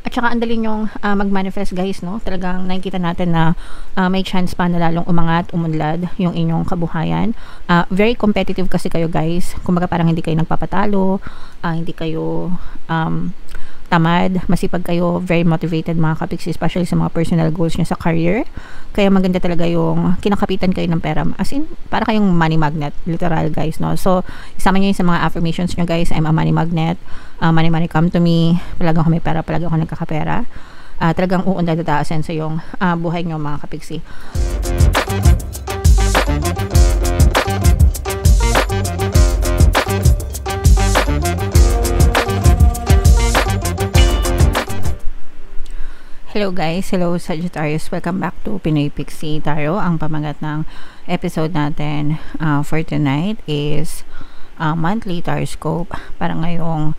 At saka ang dali nyong mag-manifest guys, no? Talagang nakikita natin na may chance pa na lalong umangat, umunlad yung inyong kabuhayan. Very competitive kasi kayo guys. Kumbaga parang hindi kayo nagpapatalo, hindi kayo tamad, masipag kayo, very motivated mga kapiksi, especially sa mga personal goals nyo sa career. Kaya maganda talaga yung kinakapitan kayo ng pera. As in, para kayong money magnet, literal guys, no? So, isama nyo yun sa mga affirmations nyo guys. I'm a money magnet. Money, money come to me. Palagi ako may pera, palagi ako nagkakapera. Talagang uunlad at aasen sa yung buhay nyo mga kapiksi. Hello guys, hello Sagittarius, welcome back to Pinoy Pixie Tarot. Ang pamagat ng episode natin for tonight is monthly horoscope para ngayong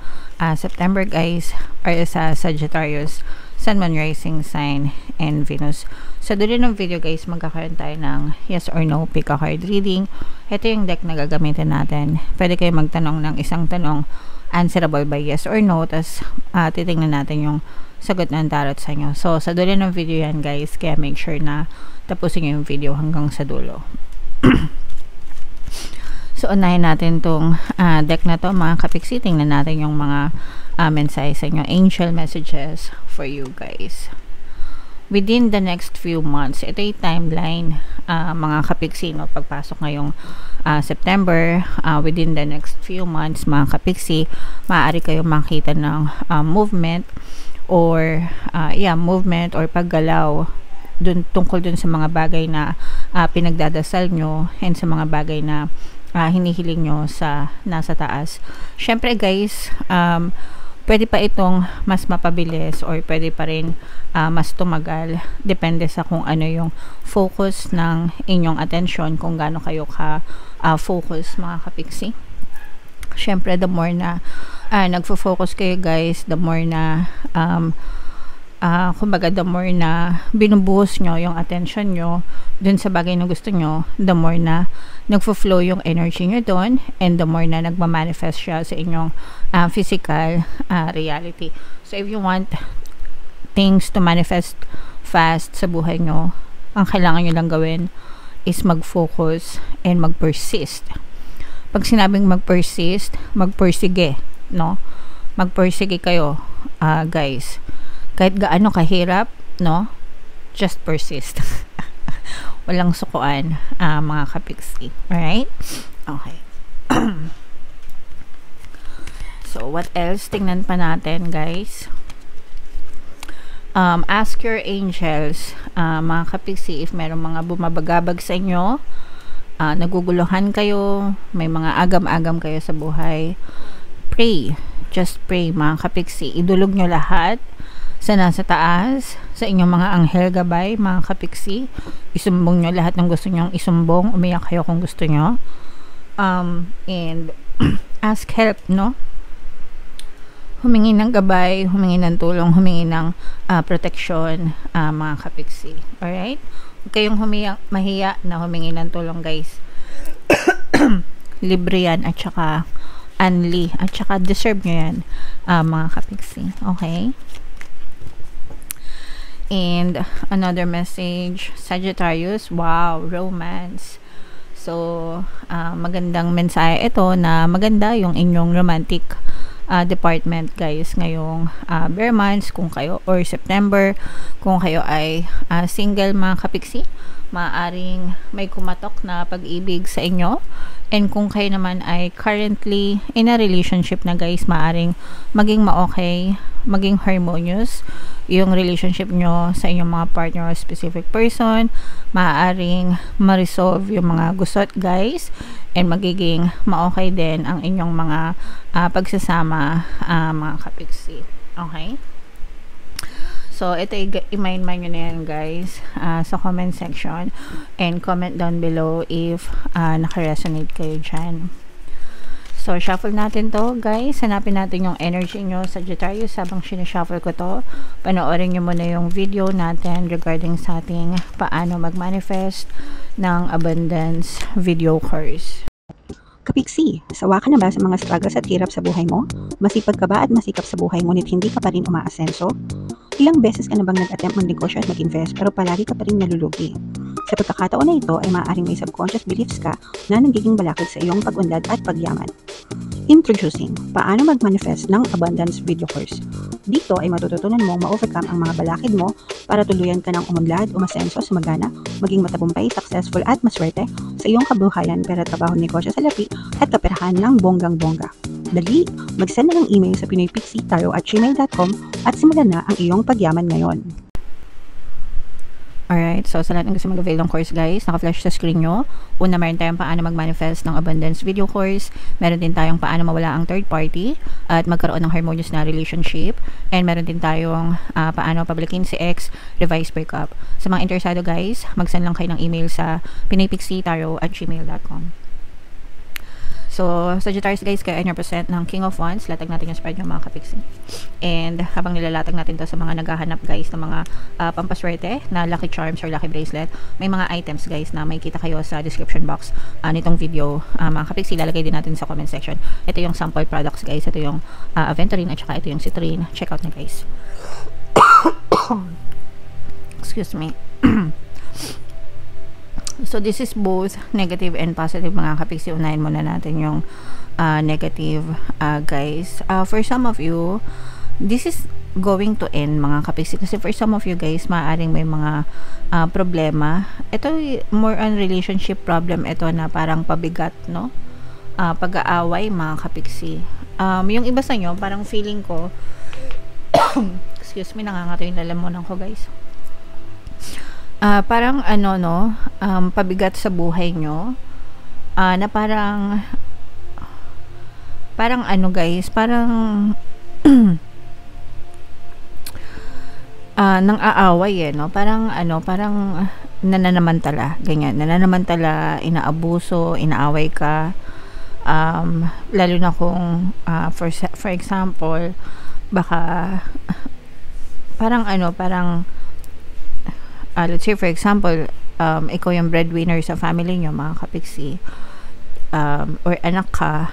September guys, para sa Sagittarius, Sun, Moon, Rising Sign, and Venus. Sa dulo ng video guys, magkakaroon tayo ng yes or no pick a card reading. Ito yung deck na gagamitin natin. Pwede kayo magtanong ng isang tanong, answerable by yes or no, tas titingnan natin yung sagot ng tarot sa inyo. So, sa dulo ng video yan guys, kaya make sure na tapusin nyo yung video hanggang sa dulo. So, unahin natin tong deck na to mga kapiksi. Tingnan natin yung mga mensahe sa inyo. Angel messages for you guys. Within the next few months, ito yung timeline mga kapiksi, no? Pagpasok ngayong September, within the next few months mga kapiksi, maaari kayong makita ng movement or movement or paggalaw tungkol dun sa mga bagay na pinagdadasal nyo and sa mga bagay na hinihiling nyo sa nasa taas. Syempre guys, pwede pa itong mas mapabilis or pwede pa rin mas tumagal, depende sa kung ano yung focus ng inyong attention, kung gaano kayo ka focus mga kapiksi. Syempre, the more na nagfo-focus kayo guys, the more na kumbaga the more na binubuhos nyo yung attention nyo dun sa bagay na gusto nyo, the more na nagfo-flow yung energy nyo dun, and the more na nagmamanifest siya sa inyong physical reality. So if you want things to manifest fast sa buhay nyo, ang kailangan nyo lang gawin is mag-focus and mag-persist. Pag sinabing mag-persist, magpursige, no? Magpursige kayo, guys. Kahit gaano kahirap, no? Just persist. Walang sukuan, mga kapiksi. Alright? Okay. So, what else? Tingnan pa natin, guys. Ask your angels, mga kapiksi, if merong mga bumabagabag sa inyo, naguguluhan kayo, may mga agam-agam kayo sa buhay, pray. Just pray mga kapiksi. Idulog nyo lahat sa nasa taas, sa inyong mga anghel gabay mga kapiksi. Isumbong nyo lahat ng gusto nyong isumbong. Umiyak kayo kung gusto nyo. And ask help, no? Humingi ng gabay, humingi ng tulong, humingi ng protection, mga kapiksi. Alright? Huwag kayong mahiya na humingi ng tulong guys. Libre yan, at saka unli, at saka deserve nyo yan, mga kapiksi. Okay? And another message, Sagittarius, wow, romance. So, magandang mensahe ito na maganda yung inyong romantic department guys ngayong bare months, kung kayo, or September kung kayo ay single mga kapiksi, maaaring may kumatok na pag-ibig sa inyo. And kung kayo naman ay currently in a relationship na guys, maaaring maging ma-okay, maging harmonious yung relationship nyo sa inyong mga partner or specific person. Maaaring ma-resolve yung mga gusot guys, and magiging ma-okay din ang inyong mga pagsasama, mga kapiksi. Okay? So, ito i-mind nyo na yan guys sa comment section, and comment down below if naka-resonate kayo dyan. So, shuffle natin to guys. Hanapin natin yung energy nyo sa Sagittarius. Habang sinushuffle ko to, panoorin nyo muna yung video natin regarding sa ating paano mag-manifest ng abundance video course. Kapiksi, sawa ka na ba sa mga struggles at hirap sa buhay mo? Masipag ka ba at masikap sa buhay ngunit hindi ka pa rin umaasenso? Ilang beses ka na bang nag-attempt magnegosyo at mag-invest pero palagi ka pa rin nalulugi? Sa pagkakataon na ito ay maaaring may subconscious beliefs ka na nagiging balakid sa iyong pag-unlad at pagyaman. Introducing, paano mag-manifest ng abundance video course. Dito ay matututunan mong ma-overcome ang mga balakid mo para tuluyan ka ng umunlad, umasenso, sumagana, maging matagumpay, successful at maswerte sa iyong kabuhayan, pera, trabaho, negosyo, salapi at kaperahan ng bonggang-bongga. Dali, mag-send na ng email sa pinoypixie@gmail.com at simulan na ang iyong pagyaman ngayon. Alright, so sa lahat ng gusto mag-avail ng course guys, naka-flash sa screen nyo. Una, meron tayong paano mag-manifest ng abundance video course. Meron din tayong paano mawala ang third party at magkaroon ng harmonious na relationship. And meron din tayong paano pabalikin si ex, revise breakup. Sa mga interesado guys, mag-send lang kayo ng email sa pinoypixie@gmail.com. So, Sagittarius guys, kaya 9% ng King of Wands. Latag natin yung spread nyo mga kapiksi. And habang nilalatag natin to sa mga naghahanap guys ng mga pampaswerte na lucky charms or lucky bracelet, may mga items guys na may kita kayo sa description box nitong video. Mga kapiksi, lalagay din natin sa comment section. Ito yung sample products guys. Ito yung aventurine at saka ito yung citrine. Check out na guys. Excuse me. So, this is both negative and positive mga kapiksi. Unahin muna natin yung negative guys. For some of you, this is going to end mga kapiksi. Kasi for some of you guys, maaaring may mga problema. Ito, more on relationship problem. Ito na parang pabigat, no? Pag-aaway mga kapiksi. Yung iba sa nyo, parang feeling ko excuse me, nangangato yung lalamunan ko guys. Parang ano no, pabigat sa buhay nyo, na parang ano guys, parang nang aaway no, parang ano, parang nananamantala, ganyan, nananamantala, inaabuso, inaaway ka, lalo na kung for example, baka parang ano, parang let's say for example, ikaw yung breadwinner sa family nyo mga kapiksi, or anak ka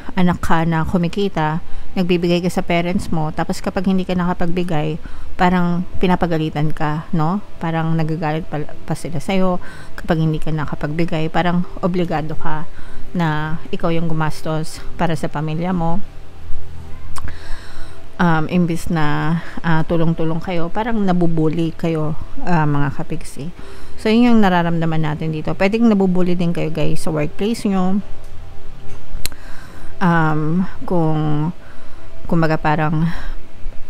na kumikita, nagbibigay ka sa parents mo, tapos kapag hindi ka nakapagbigay, parang pinapagalitan ka, no? Parang nagagalit pa sila sa'yo kapag hindi ka nakapagbigay, parang obligado ka na ikaw yung gumastos para sa pamilya mo. Imbis na tulong-tulong kayo, parang nabubuli kayo mga kapiksi. So, yun yung nararamdaman natin dito. Pwedeng nabubuli din kayo guys sa workplace nyo. Kung baga parang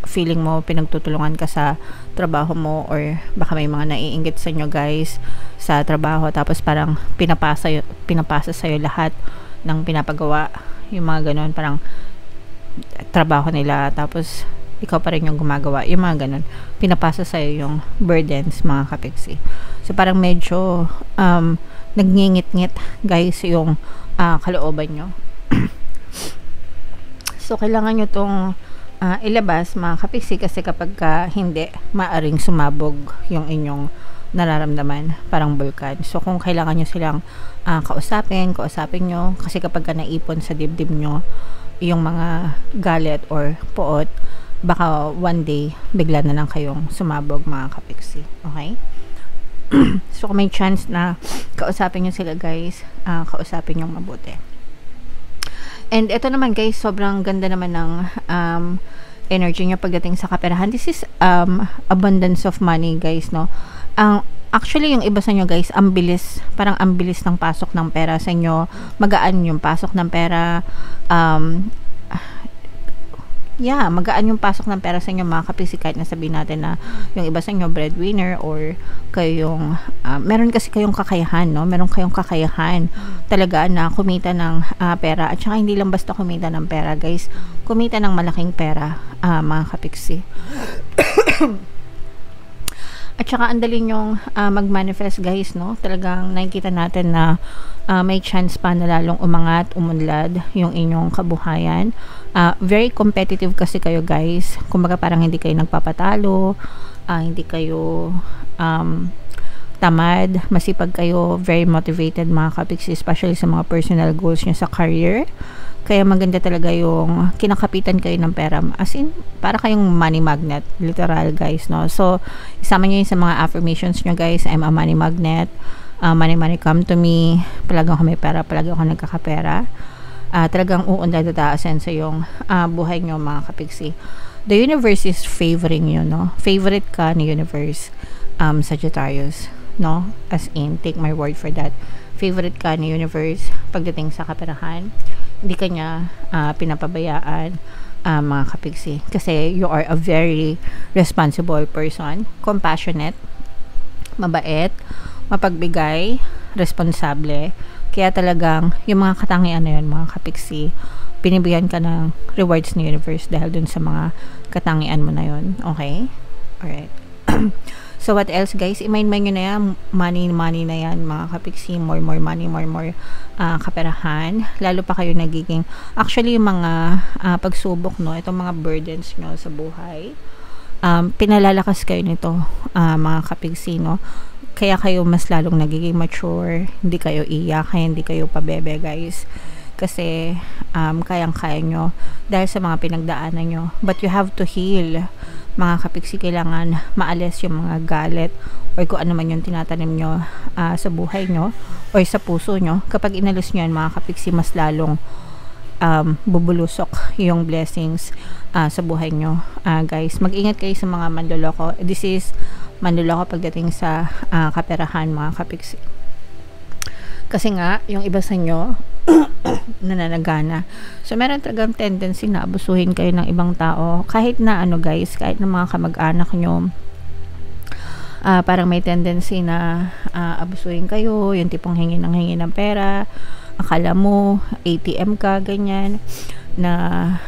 feeling mo pinagtutulungan ka sa trabaho mo, or baka may mga naiinggit sa inyo guys sa trabaho, tapos parang pinapasa sa'yo lahat ng pinapagawa, yung mga ganon, parang trabaho nila, tapos ikaw pa rin yung gumagawa, yung mga ganun, pinapasa sa'yo yung burdens mga kapiksi. So parang medyo nagngingit-ngit guys yung kalooban nyo. So kailangan nyo tong ilabas mga kapiksi, kasi kapag hindi, maaring sumabog yung inyong nararamdaman, parang bulkan. So kung kailangan nyo silang kausapin nyo, kasi kapag naipon sa dibdib nyo yung mga galit or poot, baka one day bigla na lang kayong sumabog mga kapiksi. Okay? So kung may chance na kausapin nyo sila guys, kausapin nyo mabuti. And ito naman guys, sobrang ganda naman ng energy nyo pagdating sa kaperahan. This is abundance of money guys, no? Actually, yung iba sa inyo guys, parang ang bilis ng pasok ng pera sa inyo, magaan yung pasok ng pera, magaan yung pasok ng pera sa inyo mga kapiksi, kahit na sabihin natin na yung iba sa inyo breadwinner, or kayong meron kasi kayong kakayahan, no? Meron kayong kakayahan talaga na kumita ng pera, at saka hindi lang basta kumita ng pera guys, kumita ng malaking pera mga kapiksi. At saka andali nyong mag-manifest guys, no? Talagang nakikita natin na may chance pa na lalong umangat, umunlad yung inyong kabuhayan. Very competitive kasi kayo guys. Kumbaga parang hindi kayo nagpapatalo, hindi kayo tamad, masipag kayo, very motivated mga kapiksi, especially sa mga personal goals nyo sa career. Kaya maganda talaga yung kinakapitan kayo ng pera. As in, para kayong money magnet. Literal, guys, no? So, isama nyo yun sa mga affirmations nyo, guys. I'm a money magnet. Money, money come to me. Palagi ako may pera. Palagi ako nagkakapera. Talagang uunlad-ataasan sa yung buhay nyo, mga kapiksi. The universe is favoring you, no? Favorite ka ni universe, Sagittarius, no? As in, take my word for that. Favorite ka ni universe pagdating sa kaperahan. Hindi ka niya pinapabayaan, mga kapiksi. Kasi you are a very responsible person, compassionate, mabait, mapagbigay, responsable. Kaya talagang yung mga katangian na yun, mga kapiksi, binibigyan ka ng rewards ni universe dahil dun sa mga katangian mo na yun. Okay? Alright. So, what else, guys? I-mind nyo na yan. Money na yan, mga kapiksi. More money, more kaperahan. Lalo pa kayo nagiging, actually, yung mga pagsubok, no? Itong mga burdens nyo sa buhay. Pinalalakas kayo nito, mga kapiksi, no? Kaya kayo mas lalong nagiging mature. Hindi kayo iyak, kaya hindi kayo pabebe, guys. Kasi, kayang-kaya nyo dahil sa mga pinagdaanan nyo. But you have to heal, mga kapiksi. Kailangan maalis yung mga galit or kung ano man yung tinatanim nyo sa buhay nyo or sa puso nyo. Kapag inalis nyo yan, mga kapiksi, mas lalong bubulusok yung blessings sa buhay nyo. Guys, mag-ingat kayo sa mga manloloko. This is manloloko pagdating sa kaperahan, mga kapiksi. Kasi nga, yung iba sa nyo nananagana. So, meron talagang tendency na abusuhin kayo ng ibang tao. Kahit na guys, kahit na mga kamag-anak nyo, parang may tendency na abusuhin kayo, yung tipong hingi ng pera, akala mo ATM ka, ganyan, na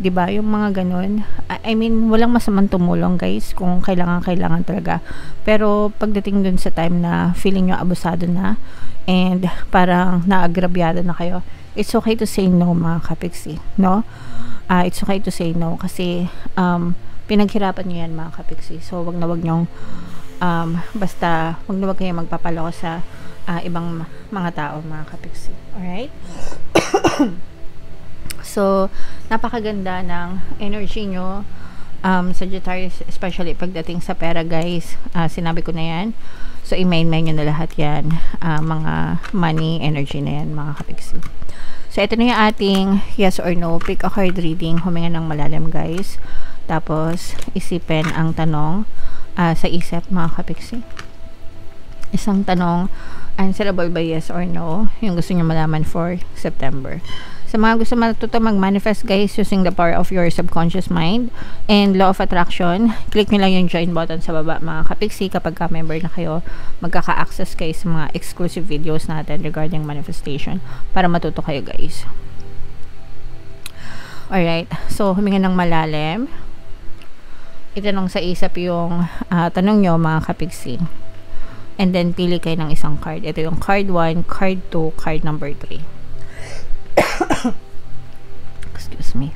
diba, yung mga ganun. I mean, walang masamang tumulong, guys, kung kailangan talaga. Pero pagdating dun sa time na feeling nyo abusado na and parang naagrabyado na kayo, it's okay to say no, mga kapiksi, no? It's okay to say no kasi pinaghirapan nyo yan, mga kapiksi. So, wag nyong basta wag kayong magpapaloko sa ibang mga tao, mga kapiksi. Alright? So, napakaganda ng energy nyo, Sagittarius, especially pagdating sa pera, guys. Sinabi ko na yan. So, i-main nyo na lahat yan. Mga money, energy na yan, mga kapiksi. So, ito na yung ating yes or no. Pick a card reading. Huminga ng malalim, guys. Tapos, isipin ang tanong sa isip, mga kapiksi. Isang tanong, answerable by yes or no. Yung gusto nyo malaman for September. Sa mga gusto matuto mag-manifest, guys, using the power of your subconscious mind and law of attraction, click nyo lang yung join button sa baba, mga kapiksi. Kapag ka-member na kayo, magkaka-access kayo sa mga exclusive videos natin regarding manifestation para matuto kayo, guys. Alright, so huminga ng malalim. Itanong sa isip yung tanong nyo, mga kapiksi. And then, pili kayo ng isang card. Ito yung card 1, card 2, card number 3. Excuse me.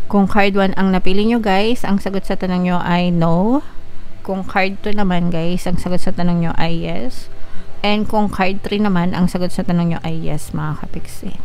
Kung card 1 ang napili nyo, guys, ang sagot sa tanong nyo ay no. Kung card 2 naman, guys, ang sagot sa tanong nyo ay yes. And kung card 3 naman, ang sagot sa tanong nyo ay yes, mga kapiksi.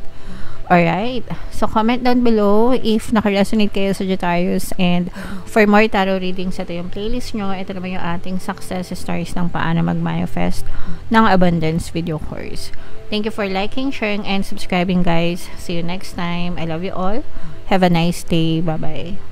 Alright. So, comment down below if nakaresonate kayo sa Sagittarius. And for more tarot readings, ito yung playlist nyo. Ito naman yung ating success stories ng paano mag-manifest ng abundance video course. Thank you for liking, sharing, and subscribing, guys. See you next time. I love you all. Have a nice day. Bye-bye.